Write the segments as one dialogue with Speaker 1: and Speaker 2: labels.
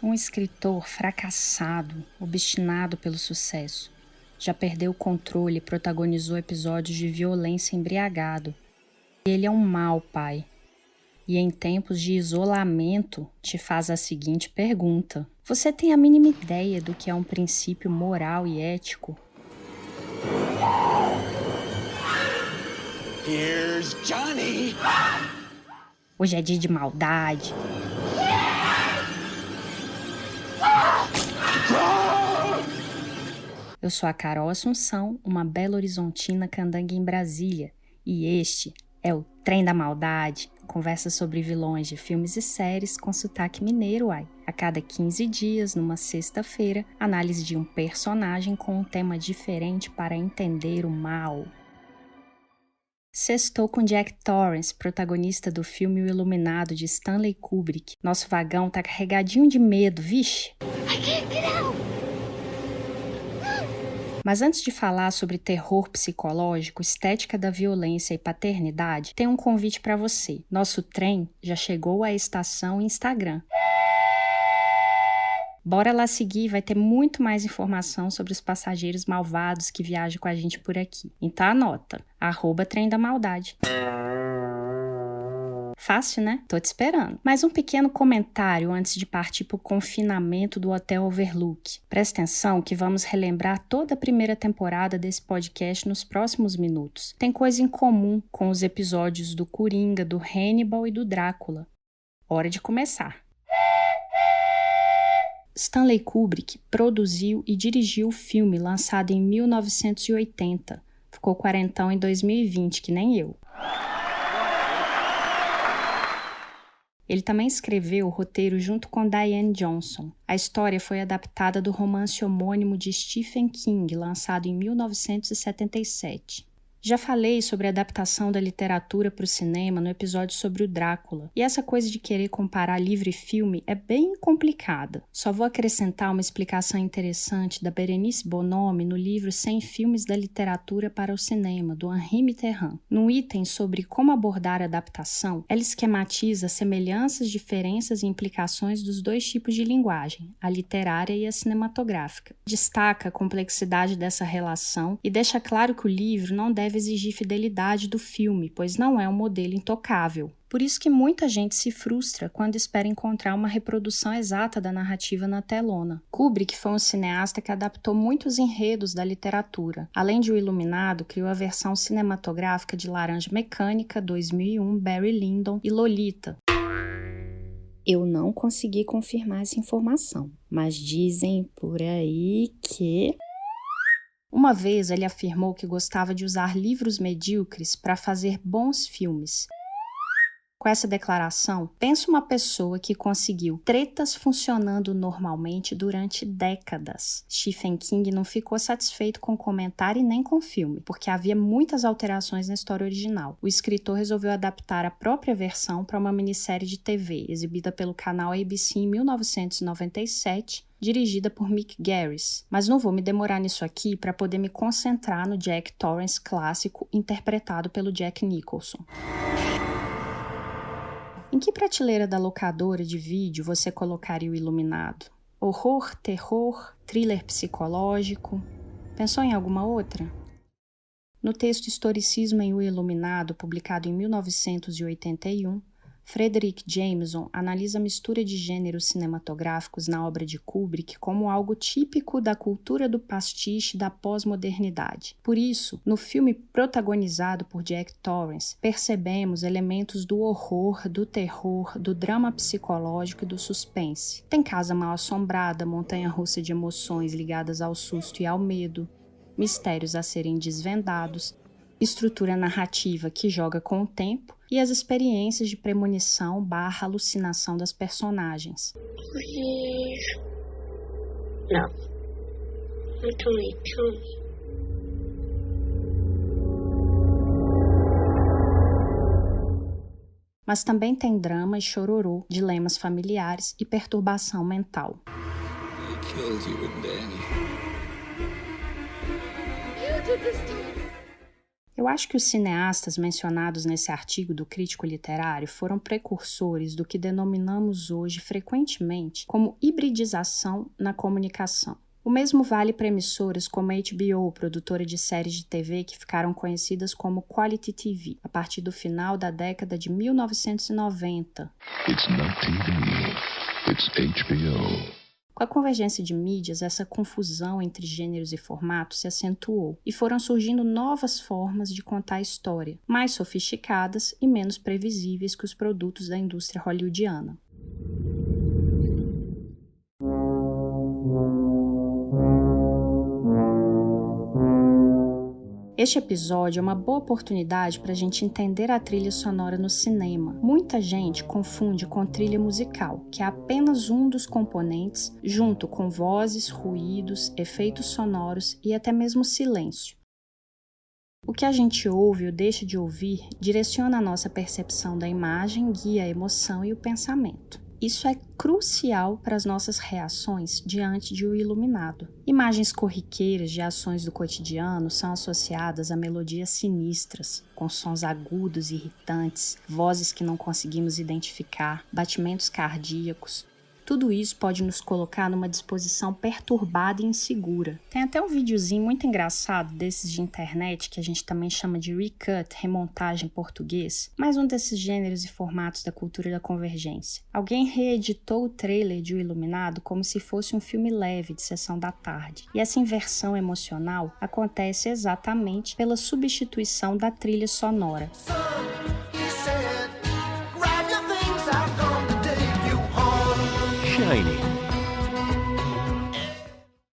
Speaker 1: Um escritor fracassado, obstinado pelo sucesso. Já perdeu o controle e protagonizou episódios de violência embriagado. Ele é um mau pai. E em tempos de isolamento, te faz a seguinte pergunta. Você tem a mínima ideia do que é um princípio moral e ético?
Speaker 2: Here's Johnny!
Speaker 1: Hoje é dia de maldade. Eu sou a Carol Assunção, uma Belo Horizontina candangue em Brasília. E este é o Trem da Maldade. Conversa sobre vilões de filmes e séries com sotaque mineiro, uai. A cada 15 dias, numa sexta-feira, análise de um personagem com um tema diferente para entender o mal. Sextou com Jack Torrance, protagonista do filme O Iluminado, de Stanley Kubrick. Nosso vagão tá carregadinho de medo, vixe! Mas antes de falar sobre terror psicológico, estética da violência e paternidade, tem um convite para você. Nosso trem já chegou à estação Instagram. Bora lá seguir, vai ter muito mais informação sobre os passageiros malvados que viajam com a gente por aqui. Então anota, @tremdamaldade. Fácil, né? Tô te esperando. Mais um pequeno comentário antes de partir pro confinamento do Hotel Overlook. Presta atenção que vamos relembrar toda a primeira temporada desse podcast nos próximos minutos. Tem coisa em comum com os episódios do Coringa, do Hannibal e do Drácula. Hora de começar. Stanley Kubrick produziu e dirigiu o filme lançado em 1980. Ficou quarentão em 2020, que nem eu. Ele também escreveu o roteiro junto com Diane Johnson. A história foi adaptada do romance homônimo de Stephen King, lançado em 1977. Já falei sobre a adaptação da literatura para o cinema no episódio sobre o Drácula, e essa coisa de querer comparar livro e filme é bem complicada. Só vou acrescentar uma explicação interessante da Berenice Bonomi no livro 100 Filmes da Literatura para o Cinema, do Henri Mitterrand. No item sobre como abordar a adaptação, ela esquematiza semelhanças, diferenças e implicações dos dois tipos de linguagem, a literária e a cinematográfica. Destaca a complexidade dessa relação e deixa claro que o livro não deve exigir fidelidade do filme, pois não é um modelo intocável. Por isso que muita gente se frustra quando espera encontrar uma reprodução exata da narrativa na telona. Kubrick foi um cineasta que adaptou muitos enredos da literatura. Além de O Iluminado, criou a versão cinematográfica de Laranja Mecânica, 2001, Barry Lyndon e Lolita. Eu não consegui confirmar essa informação, mas dizem por aí que... Uma vez ele afirmou que gostava de usar livros medíocres para fazer bons filmes. Com essa declaração, pensa uma pessoa que conseguiu tretas funcionando normalmente durante décadas. Stephen King não ficou satisfeito com o comentário e nem com o filme, porque havia muitas alterações na história original. O escritor resolveu adaptar a própria versão para uma minissérie de TV, exibida pelo canal ABC em 1997, dirigida por Mick Garris. Mas não vou me demorar nisso aqui para poder me concentrar no Jack Torrance clássico, interpretado pelo Jack Nicholson. Em que prateleira da locadora de vídeo você colocaria O Iluminado? Horror, terror, thriller psicológico? Pensou em alguma outra? No texto Historicismo em O Iluminado, publicado em 1981, Frederick Jameson analisa a mistura de gêneros cinematográficos na obra de Kubrick como algo típico da cultura do pastiche da pós-modernidade. Por isso, no filme protagonizado por Jack Torrance, percebemos elementos do horror, do terror, do drama psicológico e do suspense. Tem casa mal-assombrada, montanha-russa de emoções ligadas ao susto e ao medo, mistérios a serem desvendados, estrutura narrativa que joga com o tempo e as experiências de premonição/alucinação das personagens.
Speaker 3: Please. No. Tell me.
Speaker 1: Mas também tem drama e chororô, dilemas familiares e perturbação mental.
Speaker 2: I killed you and Danny.
Speaker 3: You did this to me.
Speaker 1: Eu acho que os cineastas mencionados nesse artigo do crítico literário foram precursores do que denominamos hoje frequentemente como hibridização na comunicação. O mesmo vale para emissoras como a HBO, produtora de séries de TV que ficaram conhecidas como Quality TV, a partir do final da década de 1990.
Speaker 4: It's not TV, it's HBO.
Speaker 1: Com a convergência de mídias, essa confusão entre gêneros e formatos se acentuou e foram surgindo novas formas de contar a história, mais sofisticadas e menos previsíveis que os produtos da indústria hollywoodiana. Este episódio é uma boa oportunidade para a gente entender a trilha sonora no cinema. Muita gente confunde com trilha musical, que é apenas um dos componentes, junto com vozes, ruídos, efeitos sonoros e até mesmo silêncio. O que a gente ouve ou deixa de ouvir direciona a nossa percepção da imagem, guia a emoção e o pensamento. Isso é crucial para as nossas reações diante de O Iluminado. Imagens corriqueiras de ações do cotidiano são associadas a melodias sinistras, com sons agudos e irritantes, vozes que não conseguimos identificar, batimentos cardíacos. Tudo isso pode nos colocar numa disposição perturbada e insegura. Tem até um videozinho muito engraçado desses de internet, que a gente também chama de recut, remontagem em português, mais um desses gêneros e formatos da cultura da convergência. Alguém reeditou o trailer de O Iluminado como se fosse um filme leve de sessão da tarde. E essa inversão emocional acontece exatamente pela substituição da trilha sonora.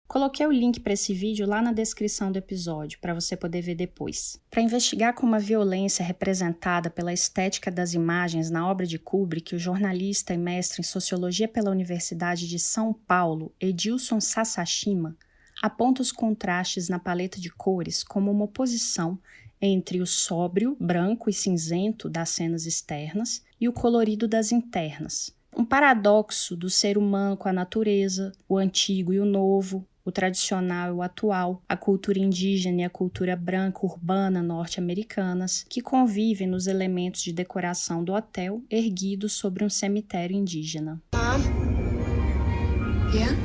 Speaker 1: Coloquei o link para esse vídeo lá na descrição do episódio, para você poder ver depois. Para investigar como a violência é representada pela estética das imagens na obra de Kubrick, o jornalista e mestre em sociologia pela Universidade de São Paulo, Edilson Sasashima, aponta os contrastes na paleta de cores como uma oposição entre o sóbrio, branco e cinzento das cenas externas e o colorido das internas. Um paradoxo do ser humano com a natureza, o antigo e o novo, o tradicional e o atual, a cultura indígena e a cultura branca urbana norte-americanas, que convivem nos elementos de decoração do hotel erguidos sobre um cemitério indígena.
Speaker 3: Mom? Yeah?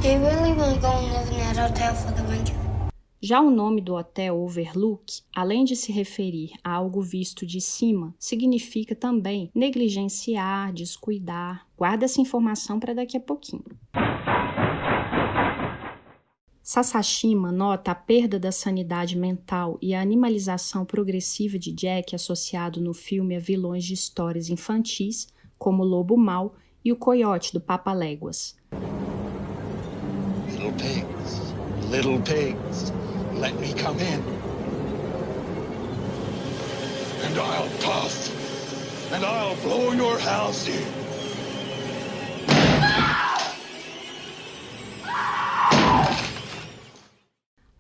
Speaker 3: You really want to go and live in that hotel for the winter?
Speaker 1: Já o nome do hotel Overlook, além de se referir a algo visto de cima, significa também negligenciar, descuidar. Guarda essa informação para daqui a pouquinho. Sasashima nota a perda da sanidade mental e a animalização progressiva de Jack associado no filme a vilões de histórias infantis, como o Lobo Mau e o Coiote do Papaléguas.
Speaker 2: Little pigs, let me come in. And I'll puff, and I'll blow your house in.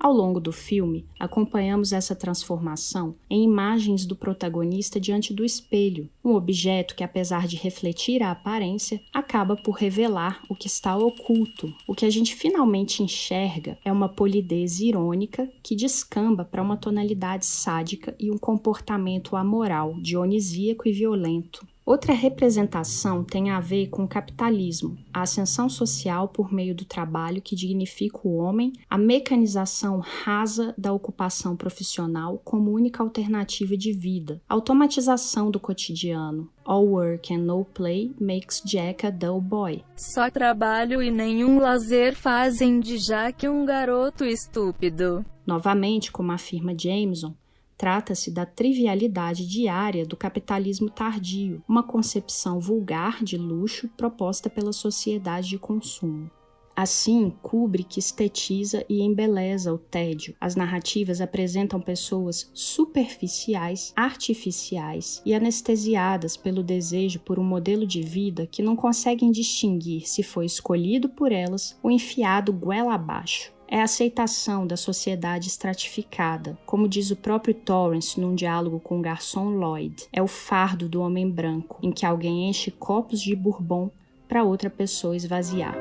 Speaker 1: Ao longo do filme, acompanhamos essa transformação em imagens do protagonista diante do espelho, um objeto que, apesar de refletir a aparência, acaba por revelar o que está oculto. O que a gente finalmente enxerga é uma polidez irônica que descamba para uma tonalidade sádica e um comportamento amoral, dionisíaco e violento. Outra representação tem a ver com o capitalismo, a ascensão social por meio do trabalho que dignifica o homem, a mecanização rasa da ocupação profissional como única alternativa de vida, a automatização do cotidiano. All work and no play makes Jack a dull boy.
Speaker 5: Só trabalho e nenhum lazer fazem de Jack um garoto estúpido.
Speaker 1: Novamente, como afirma Jameson, trata-se da trivialidade diária do capitalismo tardio, uma concepção vulgar de luxo proposta pela sociedade de consumo. Assim, Kubrick estetiza e embeleza o tédio. As narrativas apresentam pessoas superficiais, artificiais e anestesiadas pelo desejo por um modelo de vida que não conseguem distinguir se foi escolhido por elas ou enfiado goela abaixo. É a aceitação da sociedade estratificada, como diz o próprio Torrance num diálogo com o garçom Lloyd. É o fardo do homem branco, em que alguém enche copos de bourbon para outra pessoa esvaziar.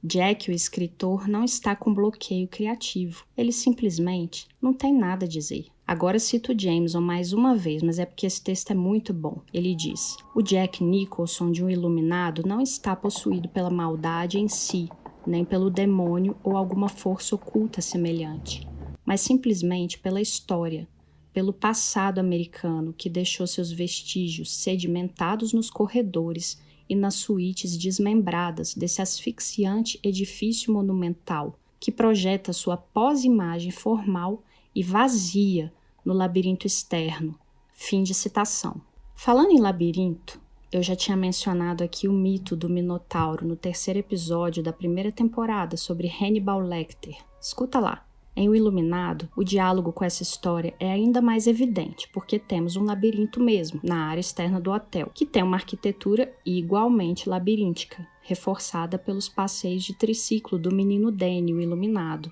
Speaker 1: Jack, o escritor, não está com bloqueio criativo. Ele simplesmente não tem nada a dizer. Agora cito Jameson mais uma vez, mas é porque esse texto é muito bom. Ele diz: o Jack Nicholson de um iluminado não está possuído pela maldade em si, nem pelo demônio ou alguma força oculta semelhante, mas simplesmente pela história, pelo passado americano que deixou seus vestígios sedimentados nos corredores e nas suítes desmembradas desse asfixiante edifício monumental que projeta sua pós-imagem formal e vazia no labirinto externo. Fim de citação. Falando em labirinto, eu já tinha mencionado aqui o mito do Minotauro no 3º episódio da 1ª temporada sobre Hannibal Lecter. Escuta lá. Em O Iluminado, o diálogo com essa história é ainda mais evidente, porque temos um labirinto mesmo, na área externa do hotel, que tem uma arquitetura igualmente labiríntica, reforçada pelos passeios de triciclo do menino Danny, o Iluminado.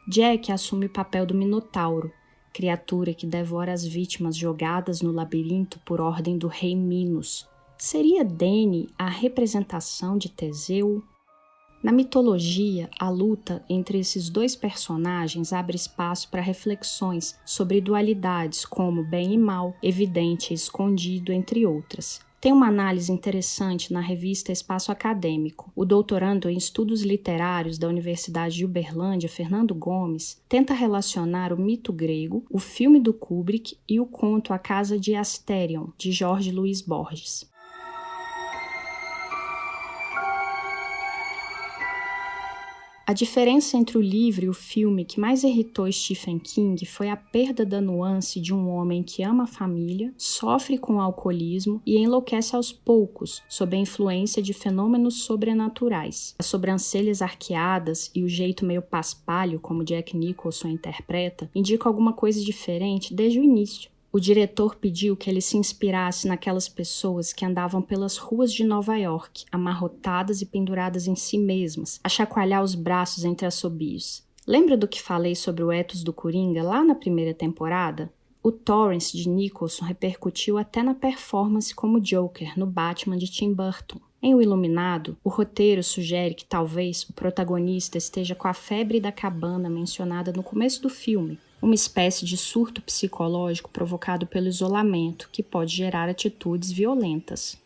Speaker 1: Jack assume o papel do Minotauro, criatura que devora as vítimas jogadas no labirinto por ordem do rei Minos. Seria Danny a representação de Teseu? Na mitologia, a luta entre esses dois personagens abre espaço para reflexões sobre dualidades como bem e mal, evidente e escondido, entre outras. Tem uma análise interessante na revista Espaço Acadêmico. O doutorando em estudos literários da Universidade de Uberlândia, Fernando Gomes, tenta relacionar o mito grego, o filme do Kubrick e o conto A Casa de Asterion, de Jorge Luiz Borges. A diferença entre o livro e o filme que mais irritou Stephen King foi a perda da nuance de um homem que ama a família, sofre com o alcoolismo e enlouquece aos poucos sob a influência de fenômenos sobrenaturais. As sobrancelhas arqueadas e o jeito meio paspalho como Jack Nicholson interpreta indicam alguma coisa diferente desde o início. O diretor pediu que ele se inspirasse naquelas pessoas que andavam pelas ruas de Nova York, amarrotadas e penduradas em si mesmas, a chacoalhar os braços entre assobios. Lembra do que falei sobre o ethos do Coringa lá na 1ª temporada? O Torrance de Nicholson repercutiu até na performance como Joker no Batman de Tim Burton. Em O Iluminado, o roteiro sugere que talvez o protagonista esteja com a febre da cabana mencionada no começo do filme, uma espécie de surto psicológico provocado pelo isolamento que pode gerar atitudes violentas.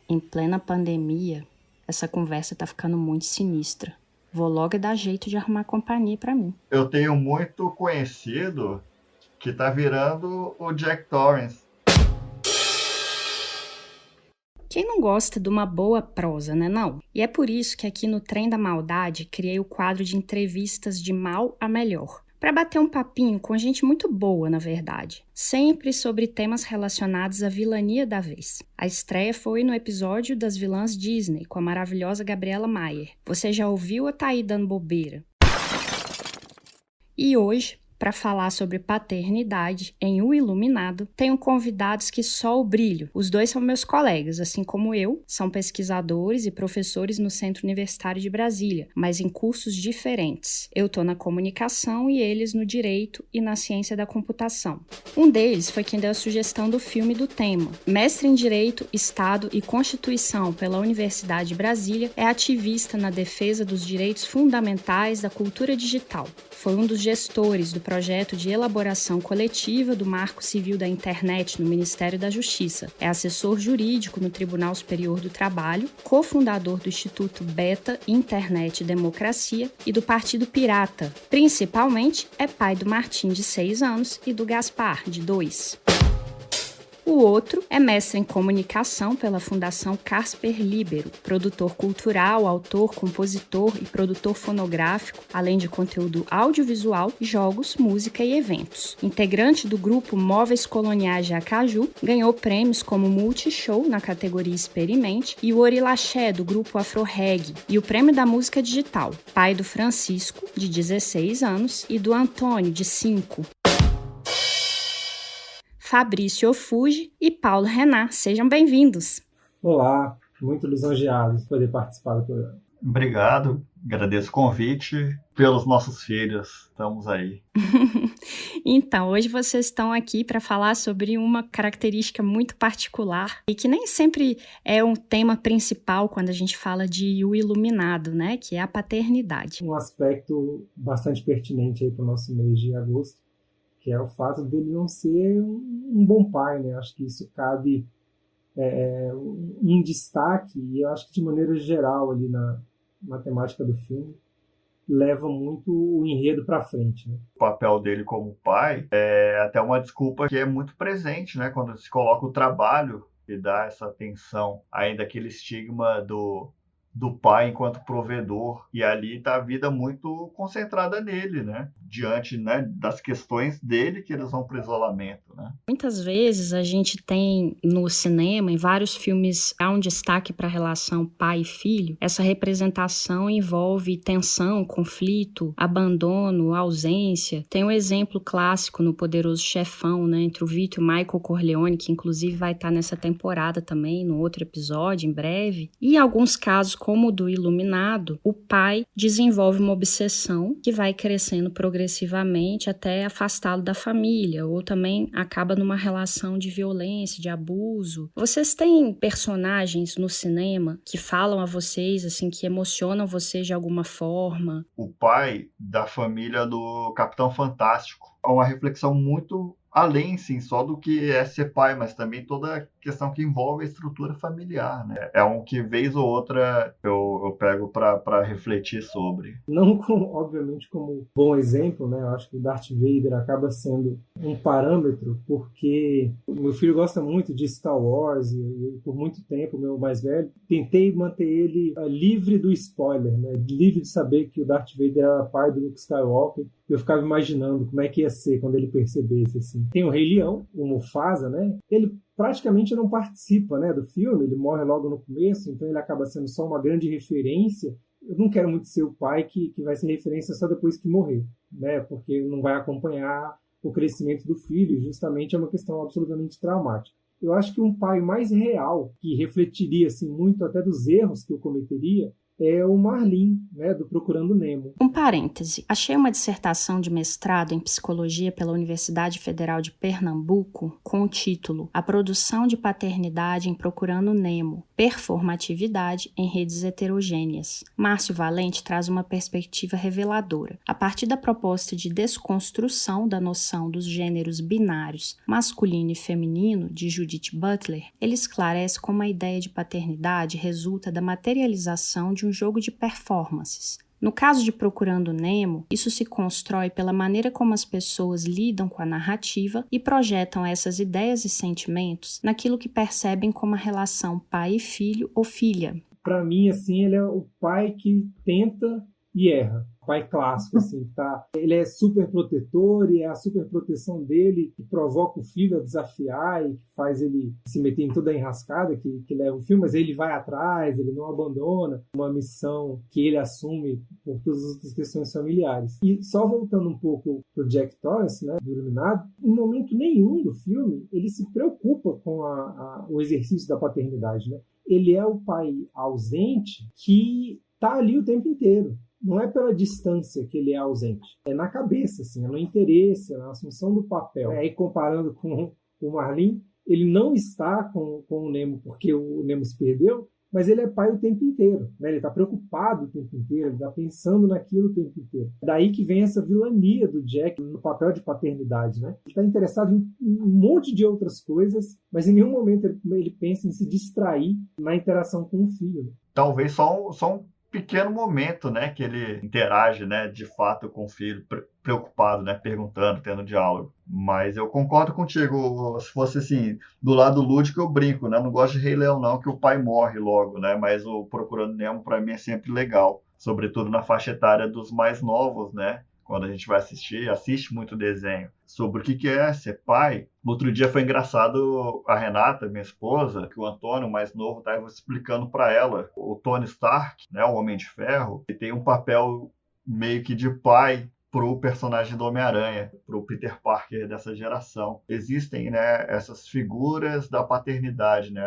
Speaker 1: Em plena pandemia, essa conversa tá ficando muito sinistra. Vou logo dar jeito de arrumar companhia pra mim.
Speaker 6: Eu tenho muito conhecido que tá virando o Jack Torrance.
Speaker 1: Quem não gosta de uma boa prosa, né não? E é por isso que aqui no Trem da Maldade criei o quadro de entrevistas de mal a melhor, para bater um papinho com gente muito boa, na verdade, sempre sobre temas relacionados à vilania da vez. A estreia foi no episódio das vilãs Disney, com a maravilhosa Gabriela Mayer. Você já ouviu ou tá aí dando bobeira? E hoje, para falar sobre paternidade em O Iluminado, tenho convidados que só o brilho. Os dois são meus colegas, assim como eu, são pesquisadores e professores no Centro Universitário de Brasília, mas em cursos diferentes. Eu tô na comunicação e eles no direito e na ciência da computação. Um deles foi quem deu a sugestão do filme do tema. Mestre em Direito, Estado e Constituição pela Universidade de Brasília, é ativista na defesa dos direitos fundamentais da cultura digital. Foi um dos gestores do projeto de elaboração coletiva do Marco Civil da Internet no Ministério da Justiça. É assessor jurídico no Tribunal Superior do Trabalho, cofundador do Instituto Beta Internet e Democracia e do Partido Pirata. Principalmente, é pai do Martim, de 6 anos, e do Gaspar, de 2. O outro é mestre em comunicação pela Fundação Casper Libero, produtor cultural, autor, compositor e produtor fonográfico, além de conteúdo audiovisual, jogos, música e eventos. Integrante do grupo Móveis Coloniais de Acaju, ganhou prêmios como Multishow na categoria Experimente e o Orilaxé do grupo Afro-Reg e o Prêmio da Música Digital. Pai do Francisco, de 16 anos, e do Antônio, de 5. Fabrício Ofuji e Paulo Renat, sejam bem-vindos.
Speaker 7: Olá, muito lisonjeado de poder participar do programa.
Speaker 6: Obrigado, agradeço o convite. Pelos nossos filhos, estamos aí.
Speaker 1: Então, hoje vocês estão aqui para falar sobre uma característica muito particular e que nem sempre é um tema principal quando a gente fala de O Iluminado, né? Que é a paternidade.
Speaker 7: Um aspecto bastante pertinente aí para o nosso mês de agosto, que é o fato dele não ser um bom pai, né? Acho que isso cabe um destaque, e eu acho que de maneira geral ali na temática do filme, leva muito o enredo para frente, né?
Speaker 6: O papel dele como pai é até uma desculpa que é muito presente, né? Quando se coloca o trabalho e dá essa atenção, ainda aquele estigma do pai enquanto provedor, e ali está a vida muito concentrada nele, né? Diante, né, das questões dele que eles vão para o isolamento, né?
Speaker 1: Muitas vezes a gente tem no cinema, em vários filmes, há um destaque para a relação pai e filho. Essa representação envolve tensão, conflito, abandono, ausência. Tem um exemplo clássico no Poderoso Chefão, né, entre o Vito e o Michael Corleone, que inclusive vai estar nessa temporada também, no outro episódio, em breve. E em alguns casos, como o do Iluminado, o pai desenvolve uma obsessão que vai crescendo progressivamente até afastá-lo da família, ou também acaba numa relação de violência, de abuso. Vocês têm personagens no cinema que falam a vocês, assim, que emocionam vocês de alguma forma?
Speaker 6: O pai da família do Capitão Fantástico é uma reflexão muito além, sim, só do que é ser pai, mas também toda a questão que envolve a estrutura familiar, né? É um que, vez ou outra, eu pego para refletir sobre.
Speaker 7: Não, obviamente, como bom exemplo, né? Eu acho que o Darth Vader acaba sendo um parâmetro, porque o meu filho gosta muito de Star Wars, e por muito tempo, o meu mais velho, tentei manter ele livre do spoiler, né? Livre de saber que o Darth Vader era pai do Luke Skywalker. Eu ficava imaginando como é que ia ser quando ele percebesse, assim. Tem o Rei Leão, o Mufasa, né? Ele praticamente não participa, né, do filme, ele morre logo no começo, então ele acaba sendo só uma grande referência. Eu não quero muito ser o pai que vai ser referência só depois que morrer, né? Porque não vai acompanhar o crescimento do filho, e justamente é uma questão absolutamente traumática. Eu acho que um pai mais real, que refletiria assim, muito até dos erros que eu cometeria, é o Marlin, né, do Procurando Nemo.
Speaker 1: Um parêntese. Achei uma dissertação de mestrado em psicologia pela Universidade Federal de Pernambuco com o título A Produção de Paternidade em Procurando Nemo, Performatividade em Redes Heterogêneas. Márcio Valente traz uma perspectiva reveladora. A partir da proposta de desconstrução da noção dos gêneros binários masculino e feminino de Judith Butler, ele esclarece como a ideia de paternidade resulta da materialização de um jogo de performances. No caso de Procurando Nemo, isso se constrói pela maneira como as pessoas lidam com a narrativa e projetam essas ideias e sentimentos naquilo que percebem como a relação pai e filho ou filha.
Speaker 7: Para mim, assim, ele é o pai que tenta e erra. Pai clássico, assim, tá? Ele é super protetor e é a super proteção dele que provoca o filho a desafiar e que faz ele se meter em toda a enrascada que leva o filme, mas ele vai atrás, ele não abandona uma missão que ele assume por todas as outras questões familiares. E só voltando um pouco pro Jack Torrance, né, do Iluminado, em momento nenhum do filme ele se preocupa com o exercício da paternidade, né? Ele é o pai ausente que tá ali o tempo inteiro. Não é pela distância que ele é ausente, é na cabeça, assim, é no interesse, é na assunção do papel. Aí, comparando com o Marlin, ele não está com o Nemo porque o Nemo se perdeu, mas ele é pai o tempo inteiro, né? Ele está preocupado o tempo inteiro, ele está pensando naquilo o tempo inteiro. Daí que vem essa vilania do Jack no papel de paternidade, né? Ele está interessado em um monte de outras coisas, mas em nenhum momento ele pensa em se distrair na interação com o filho, né?
Speaker 6: Talvez só um pequeno momento, né, que ele interage, né, de fato com o filho, preocupado, né, perguntando, tendo diálogo. Mas eu concordo contigo, se fosse assim, do lado lúdico eu brinco, né, não gosto de Rei Leão não, que o pai morre logo, né, mas o Procurando Nemo para mim é sempre legal, sobretudo na faixa etária dos mais novos, né, quando a gente vai assiste muito desenho, sobre o que é ser pai. Outro dia foi engraçado, a Renata, minha esposa, que o Antônio, mais novo, estava explicando para ela. O Tony Stark, né, o Homem de Ferro, ele tem um papel meio que de pai para o personagem do Homem-Aranha, para o Peter Parker dessa geração. Existem, né, essas figuras da paternidade, né?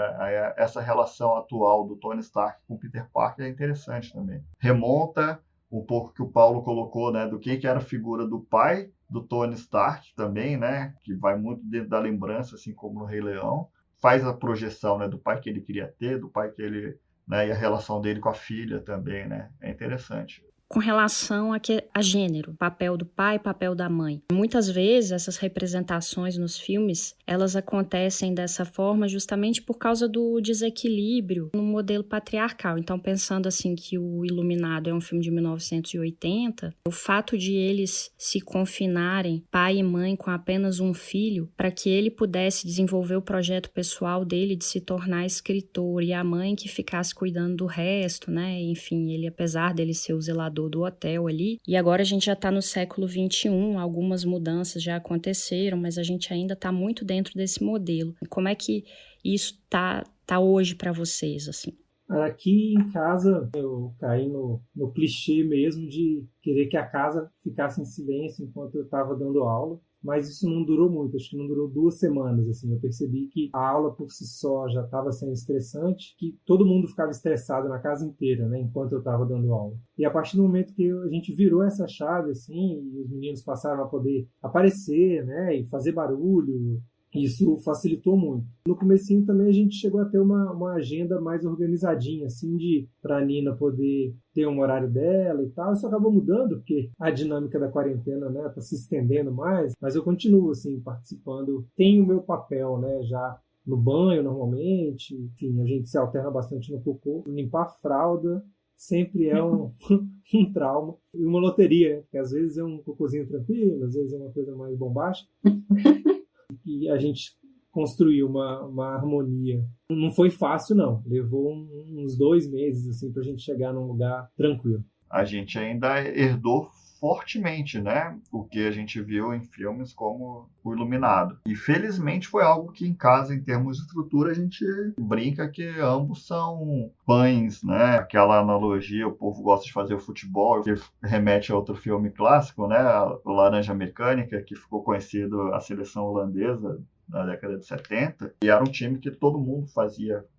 Speaker 6: Essa relação atual do Tony Stark com o Peter Parker é interessante também. Remonta um pouco que o Paulo colocou, né, do que era a figura do pai do Tony Stark também, né? Que vai muito dentro da lembrança, assim como no Rei Leão. Faz a projeção, né, do pai que ele queria ter, do pai que ele... né, e a relação dele com a filha também, né? É interessante.
Speaker 1: Com relação a gênero, papel do pai, papel da mãe. Muitas vezes essas representações nos filmes, elas acontecem dessa forma justamente por causa do desequilíbrio no modelo patriarcal. Então, pensando assim que o Iluminado é um filme de 1980, o fato de eles se confinarem, pai e mãe, com apenas um filho, para que ele pudesse desenvolver o projeto pessoal dele de se tornar escritor e a mãe que ficasse cuidando do resto, né? Enfim, ele, apesar dele ser o zelador do hotel ali, e agora a gente já está no século XXI, algumas mudanças já aconteceram, mas a gente ainda está muito dentro desse modelo. Como é que isso tá hoje para vocês, assim?
Speaker 7: Aqui em casa eu caí no clichê mesmo de querer que a casa ficasse em silêncio enquanto eu estava dando aula. Mas isso não durou muito, acho que não durou 2 semanas, assim. Eu percebi que a aula por si só já estava sendo estressante, que todo mundo ficava estressado na casa inteira, né, enquanto eu estava dando aula. E a partir do momento que a gente virou essa chave, assim, e os meninos passaram a poder aparecer, né, e fazer barulho, isso facilitou muito. No comecinho também a gente chegou a ter uma agenda mais organizadinha, assim, para a Nina poder ter um horário dela e tal. Isso acabou mudando, porque a dinâmica da quarentena, né, tá se estendendo mais, mas eu continuo, assim, participando. Tenho o meu papel, né, já no banho, normalmente. Enfim, a gente se alterna bastante no cocô. Limpar a fralda sempre é um trauma. E uma loteria, né, porque às vezes é um cocôzinho tranquilo, às vezes é uma coisa mais bombástica. E a gente construiu uma harmonia. Não foi fácil, não. Levou uns 2 meses assim, para a gente chegar num lugar tranquilo.
Speaker 6: A gente ainda herdou fortemente, né, o que a gente viu em filmes como O Iluminado. E felizmente foi algo que em casa, em termos de estrutura, a gente brinca que ambos são pães, né? Aquela analogia, o povo gosta de fazer o futebol, que remete a outro filme clássico, né, a Laranja Mecânica, que ficou conhecido a seleção holandesa na década de 70, e era um time que todo mundo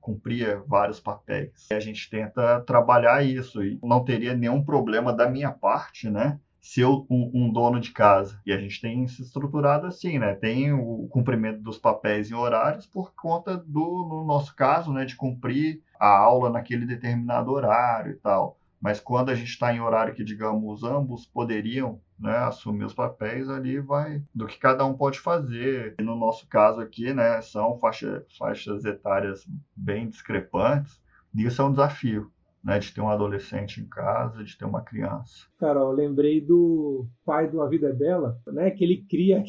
Speaker 6: cumpria vários papéis. E a gente tenta trabalhar isso, e não teria nenhum problema da minha parte, né, ser um dono de casa. E a gente tem se estruturado assim, né, tem o cumprimento dos papéis em horários por conta no nosso caso, né, de cumprir a aula naquele determinado horário e tal. Mas quando a gente está em horário que, digamos, ambos poderiam, né, assumir os papéis, ali vai do que cada um pode fazer. E no nosso caso aqui, né, são faixas etárias bem discrepantes, e isso é um desafio, né, de ter um adolescente em casa, de ter uma criança.
Speaker 7: Carol, eu lembrei do pai do A Vida é Bela, né, que ele cria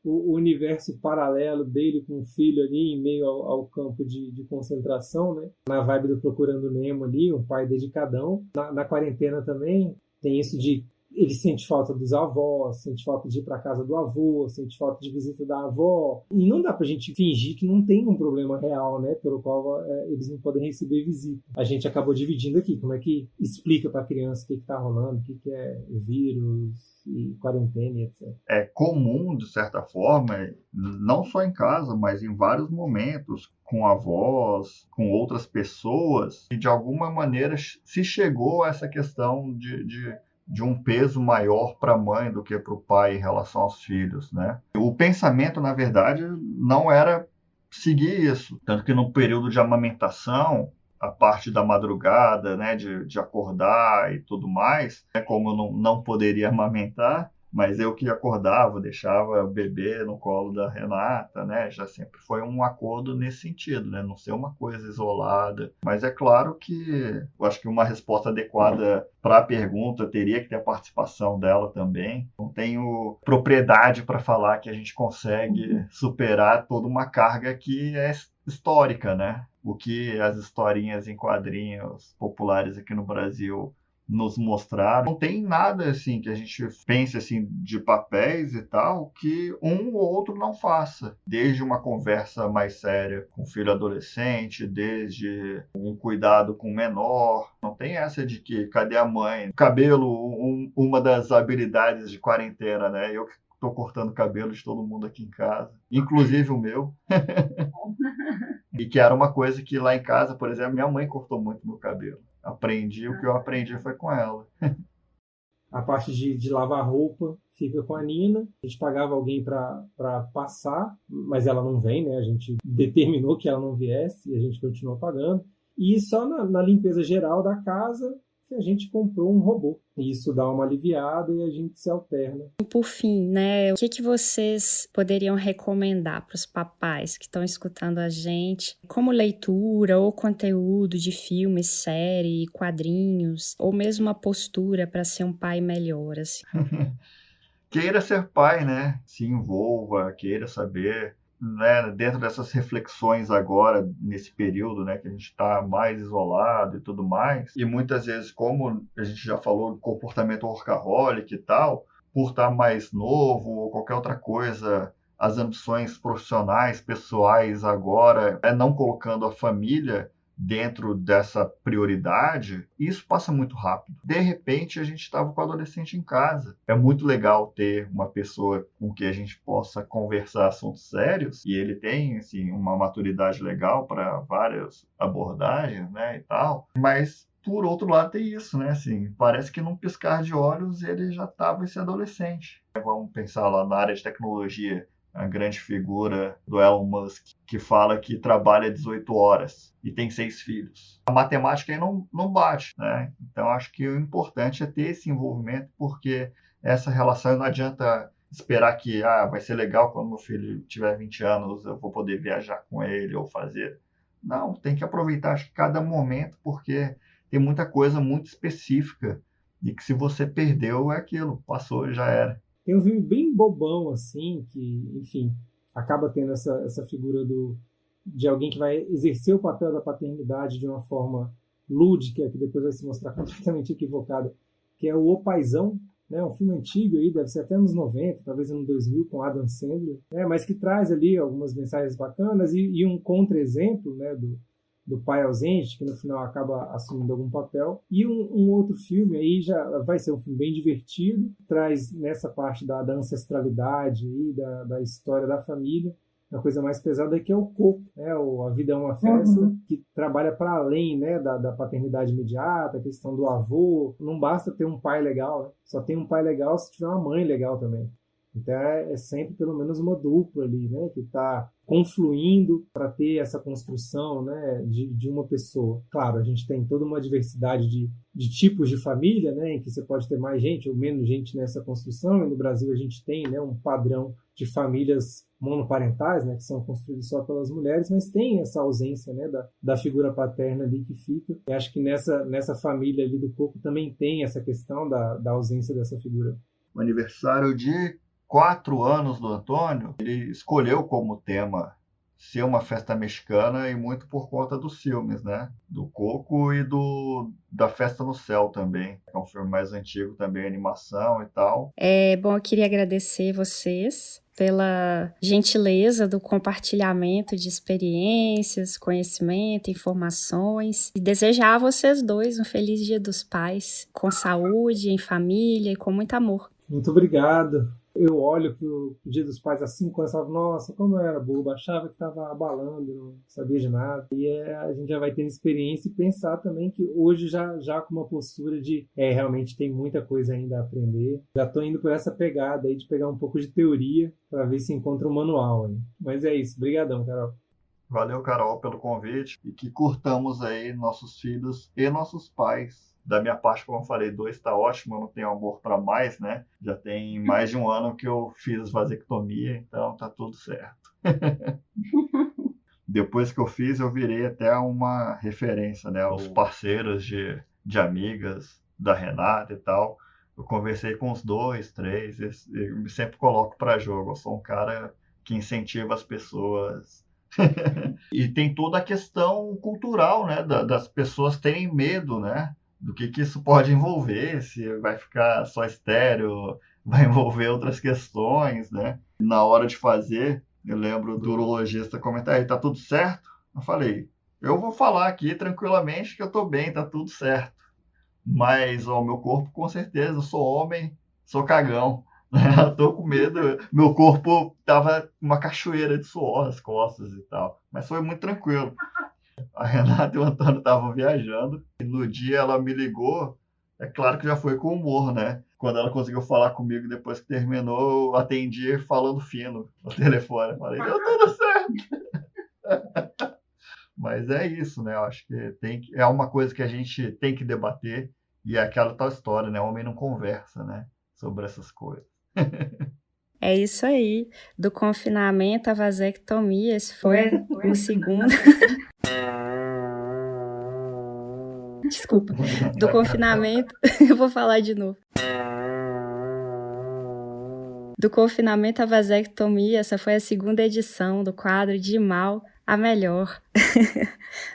Speaker 7: o universo paralelo dele com o filho ali em meio ao campo de concentração, né, na vibe do Procurando Nemo ali, um pai dedicadão. Na quarentena também tem isso de ele sente falta dos avós, sente falta de ir para casa do avô, sente falta de visita da avó. E não dá pra gente fingir que não tem um problema real, né, pelo qual eles não podem receber visita. A gente acabou dividindo aqui. Como é que explica para a criança o que tá rolando, o que é vírus e quarentena, etc.
Speaker 6: É comum, de certa forma, não só em casa, mas em vários momentos, com avós, com outras pessoas, e de alguma maneira se chegou a essa questão de um peso maior para a mãe do que para o pai em relação aos filhos, né? O pensamento, na verdade, não era seguir isso. Tanto que no período de amamentação, a parte da madrugada, né, de acordar e tudo mais, né, como eu não poderia amamentar, mas eu que acordava, deixava o bebê no colo da Renata, né? Já sempre foi um acordo nesse sentido, né? Não ser uma coisa isolada. Mas é claro que eu acho que uma resposta adequada para a pergunta teria que ter a participação dela também. Não tenho propriedade para falar que a gente consegue superar toda uma carga que é histórica, né? O que as historinhas em quadrinhos populares aqui no Brasil nos mostraram. Não tem nada assim que a gente pense assim de papéis e tal que um ou outro não faça. Desde uma conversa mais séria com o filho adolescente, desde um cuidado com o menor. Não tem essa de que cadê a mãe? Cabelo, uma das habilidades de quarentena, né? Eu tô cortando o cabelo de todo mundo aqui em casa, inclusive o meu. E que era uma coisa que lá em casa, por exemplo, minha mãe cortou muito meu cabelo. O que eu aprendi foi com ela.
Speaker 7: A parte de lavar roupa fica com a Nina. A gente pagava alguém para passar, mas ela não vem, né? A gente determinou que ela não viesse e a gente continuou pagando. E só na limpeza geral da casa que a gente comprou um robô. E isso dá uma aliviada e a gente se alterna.
Speaker 1: Por fim, né, o que vocês poderiam recomendar para os papais que estão escutando a gente, como leitura ou conteúdo de filmes, série, quadrinhos, ou mesmo uma postura para ser um pai melhor, assim?
Speaker 6: Queira ser pai, né? Se envolva, queira saber, né? Dentro dessas reflexões agora, nesse período, né? Que a gente está mais isolado e tudo mais. E muitas vezes, como a gente já falou, comportamento workaholic e tal, por estar mais novo ou qualquer outra coisa, as ambições profissionais, pessoais agora, não colocando a família dentro dessa prioridade, isso passa muito rápido. De repente, a gente estava com o adolescente em casa. É muito legal ter uma pessoa com quem a gente possa conversar assuntos sérios, e ele tem, assim, uma maturidade legal para várias abordagens, né, e tal. Mas, por outro lado, tem isso, né, assim, parece que num piscar de olhos ele já estava esse adolescente. Vamos pensar lá na área de tecnologia, a grande figura do Elon Musk, que fala que trabalha 18 horas e tem 6 filhos. A matemática aí não bate, né? Então, acho que o importante é ter esse envolvimento, porque essa relação não adianta esperar que vai ser legal quando meu filho tiver 20 anos, eu vou poder viajar com ele ou fazer. Não, tem que aproveitar, acho que cada momento, porque tem muita coisa muito específica e que se você perdeu, é aquilo, passou, já era.
Speaker 7: Tem um filme bem bobão, assim, que, enfim, acaba tendo essa figura de alguém que vai exercer o papel da paternidade de uma forma lúdica, que depois vai se mostrar completamente equivocada, que é o Paizão, né? Um filme antigo, aí, deve ser até nos 90, talvez no 2000, com Adam Sandler, né? Mas que traz ali algumas mensagens bacanas e um contra-exemplo, né, do pai ausente, que no final acaba assumindo algum papel. E um outro filme aí já vai ser um filme bem divertido, traz nessa parte da ancestralidade e da história da família, uma coisa mais pesada, que é o Coco, né? A Vida é uma Festa, que trabalha para além, né, da paternidade imediata, a questão do avô. Não basta ter um pai legal, né? Só tem um pai legal se tiver uma mãe legal também. Então é sempre pelo menos uma dupla ali, né, que está confluindo para ter essa construção, né, de uma pessoa. Claro, a gente tem toda uma diversidade de tipos de família, né, em que você pode ter mais gente ou menos gente nessa construção, e no Brasil a gente tem, né, um padrão de famílias monoparentais, né, que são construídas só pelas mulheres, mas tem essa ausência, né, da figura paterna ali que fica. E acho que nessa família ali do Coco também tem essa questão da ausência dessa figura.
Speaker 6: O aniversário de 4 anos do Antônio, ele escolheu como tema ser uma festa mexicana, e muito por conta dos filmes, né? Do Coco e da Festa no Céu também. É um filme mais antigo também, animação e tal.
Speaker 1: Bom, eu queria agradecer vocês pela gentileza do compartilhamento de experiências, conhecimento, informações, e desejar a vocês dois um feliz Dia dos Pais, com saúde, em família e com muito amor.
Speaker 7: Muito obrigado. Eu olho pro Dia dos Pais há 5 anos e falo, nossa, como eu era bobo, achava que estava abalando, não sabia de nada. E a gente já vai tendo experiência e pensar também que hoje já com uma postura de realmente tem muita coisa ainda a aprender. Já estou indo por essa pegada aí de pegar um pouco de teoria para ver se encontra um manual aí. Mas é isso. Obrigadão, Carol.
Speaker 6: Valeu, Carol, pelo convite, e que curtamos aí nossos filhos e nossos pais. Da minha parte, como eu falei, 2 está ótimo, eu não tenho amor para mais, né? Já tem mais de 1 ano que eu fiz vasectomia, então tá tudo certo. Depois que eu fiz, eu virei até uma referência, né? Os parceiros de amigas da Renata e tal. Eu conversei com uns 2, 3, eu me sempre coloco para jogo. Eu sou um cara que incentiva as pessoas. E tem toda a questão cultural, né? Das pessoas terem medo, né? Do que isso pode envolver, se vai ficar só estéreo, vai envolver outras questões, né? Na hora de fazer, eu lembro do urologista comentar, aí, tá tudo certo? Eu falei, eu vou falar aqui tranquilamente que eu tô bem, tá tudo certo. Mas o meu corpo, com certeza, eu sou homem, sou cagão, né? Eu tô com medo, meu corpo tava uma cachoeira de suor nas costas e tal, mas foi muito tranquilo. A Renata e o Antônio estavam viajando, e no dia ela me ligou, é claro que já foi com humor, né? quando ela conseguiu falar comigo depois que terminou, eu atendi falando fino no telefone. Eu falei, deu tudo certo. Mas é isso, né? Eu acho que é uma coisa que a gente tem que debater, e é aquela tal história, né? O homem não conversa, né? Sobre essas coisas.
Speaker 1: É isso aí. Do confinamento à vasectomia, esse foi o segundo. Desculpa. Do confinamento. Eu vou falar de novo. Do confinamento à vasectomia, essa foi a segunda edição do quadro De Mal a Melhor.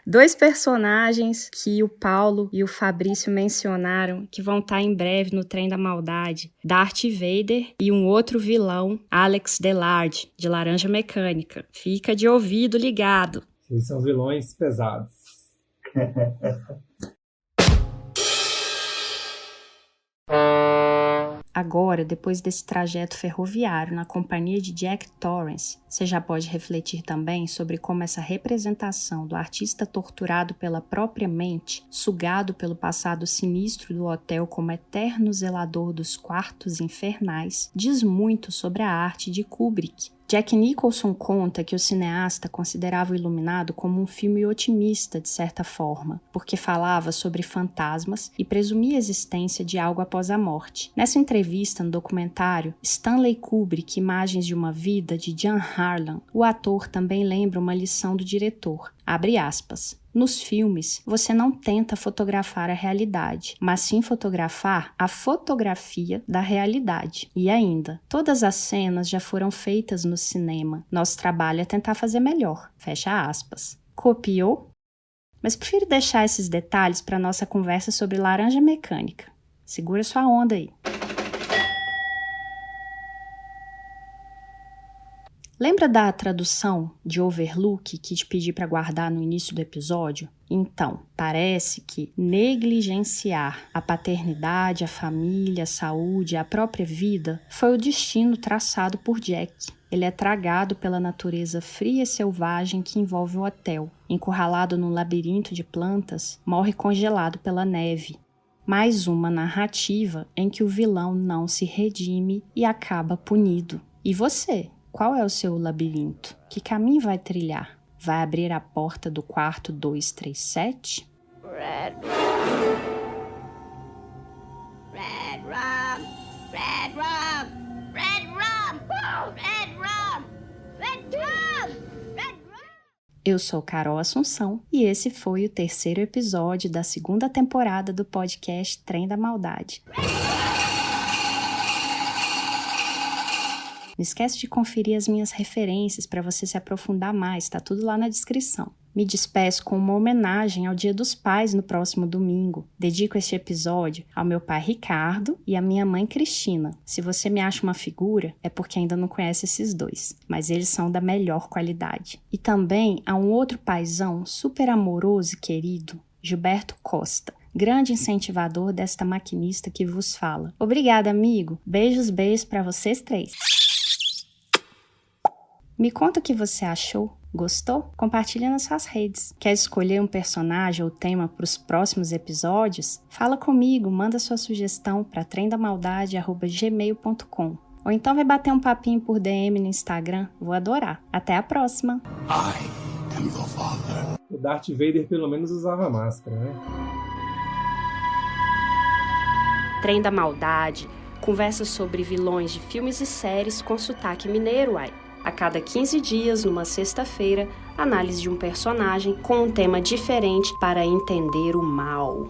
Speaker 1: 2 personagens que o Paulo e o Fabrício mencionaram que vão estar em breve no Trem da Maldade: Darth Vader e um outro vilão, Alex Delard, de Laranja Mecânica. Fica de ouvido ligado.
Speaker 7: Eles são vilões pesados.
Speaker 1: Agora, depois desse trajeto ferroviário na companhia de Jack Torrance, você já pode refletir também sobre como essa representação do artista torturado pela própria mente, sugado pelo passado sinistro do hotel como eterno zelador dos quartos infernais, diz muito sobre a arte de Kubrick. Jack Nicholson conta que o cineasta considerava o Iluminado como um filme otimista, de certa forma, porque falava sobre fantasmas e presumia a existência de algo após a morte. Nessa entrevista no documentário Stanley Kubrick, Imagens de uma Vida, de Jan Harlan, o ator também lembra uma lição do diretor, abre aspas: nos filmes, você não tenta fotografar a realidade, mas sim fotografar a fotografia da realidade. E ainda, todas as cenas já foram feitas no cinema. Nosso trabalho é tentar fazer melhor. Fecha aspas. Copiou? Mas prefiro deixar esses detalhes para nossa conversa sobre Laranja Mecânica. Segura sua onda aí. Lembra da tradução de Overlook que te pedi para guardar no início do episódio? Então, parece que negligenciar a paternidade, a família, a saúde, a própria vida foi o destino traçado por Jack. Ele é tragado pela natureza fria e selvagem que envolve o hotel. Encurralado num labirinto de plantas, morre congelado pela neve. Mais uma narrativa em que o vilão não se redime e acaba punido. E você? Qual é o seu labirinto? Que caminho vai trilhar? Vai abrir a porta do quarto 237?
Speaker 3: Red rum, red rum, red rum, red rum, red rum, red rum.
Speaker 1: Eu sou Carol Assunção e esse foi o 3º episódio da 2ª temporada do podcast Trem da Maldade. Não esquece de conferir as minhas referências para você se aprofundar mais, tá tudo lá na descrição. Me despeço com uma homenagem ao Dia dos Pais no próximo domingo. Dedico este episódio ao meu pai Ricardo e à minha mãe Cristina. Se você me acha uma figura, é porque ainda não conhece esses dois, mas eles são da melhor qualidade. E também a um outro paizão super amoroso e querido, Gilberto Costa, grande incentivador desta maquinista que vos fala. Obrigada, amigo. Beijos para vocês 3. Me conta o que você achou. Gostou? Compartilha nas suas redes. Quer escolher um personagem ou tema para os próximos episódios? Fala comigo, manda sua sugestão para tremdamaldade@gmail.com. Ou então vai bater um papinho por DM no Instagram. Vou adorar. Até a próxima!
Speaker 2: I am your father.
Speaker 7: O Darth Vader pelo menos usava máscara, né?
Speaker 1: Trem da Maldade. Conversa sobre vilões de filmes e séries com sotaque mineiro, uai. A cada 15 dias, numa sexta-feira, análise de um personagem com um tema diferente para entender o mal.